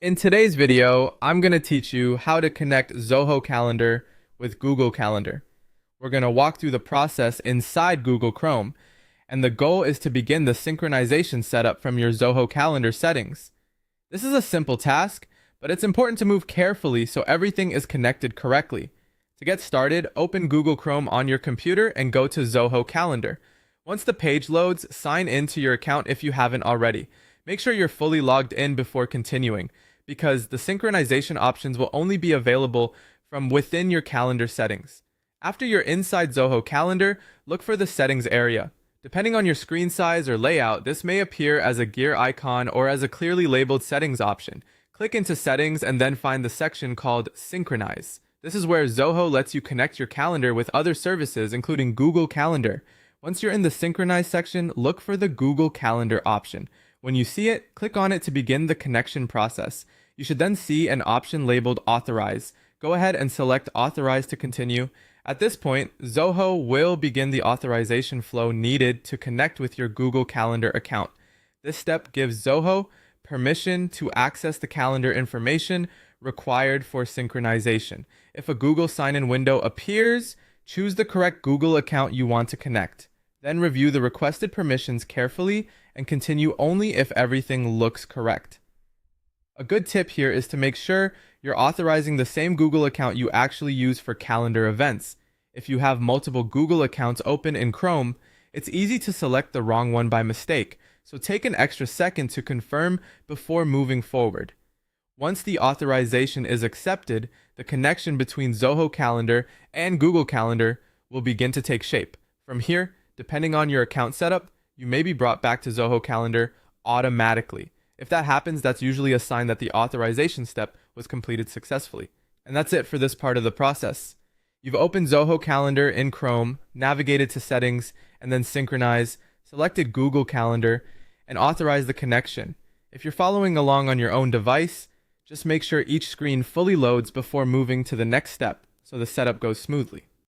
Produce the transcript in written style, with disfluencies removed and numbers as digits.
In today's video, I'm going to teach you how to connect Zoho Calendar with Google Calendar. We're going to walk through the process inside Google Chrome, and the goal is to begin the synchronization setup from your Zoho Calendar settings. This is a simple task, but it's important to move carefully so everything is connected correctly. To get started, open Google Chrome on your computer and go to Zoho Calendar. Once the page loads, sign in to your account if you haven't already. Make sure you're fully logged in before continuing, because the synchronization options will only be available from within your calendar settings. After you're inside Zoho Calendar, look for the settings area. Depending on your screen size or layout, this may appear as a gear icon or as a clearly labeled settings option. Click into settings and then find the section called Synchronize. This is where Zoho lets you connect your calendar with other services, including Google Calendar. Once you're in the Synchronize section, look for the Google Calendar option. When you see it, click on it to begin the connection process. You should then see an option labeled Authorize. Go ahead and select Authorize to continue. At this point, Zoho will begin the authorization flow needed to connect with your Google Calendar account. This step gives Zoho permission to access the calendar information required for synchronization. If a Google sign-in window appears, choose the correct Google account you want to connect. Then review the requested permissions carefully and continue only if everything looks correct. A good tip here is to make sure you're authorizing the same Google account you actually use for calendar events. If you have multiple Google accounts open in Chrome, it's easy to select the wrong one by mistake, so take an extra second to confirm before moving forward. Once the authorization is accepted, the connection between Zoho Calendar and Google Calendar will begin to take shape. From here, depending on your account setup, you may be brought back to Zoho Calendar automatically. If that happens, that's usually a sign that the authorization step was completed successfully. And that's it for this part of the process. You've opened Zoho Calendar in Chrome, navigated to Settings, and then Synchronize, selected Google Calendar, and authorized the connection. If you're following along on your own device, just make sure each screen fully loads before moving to the next step so the setup goes smoothly.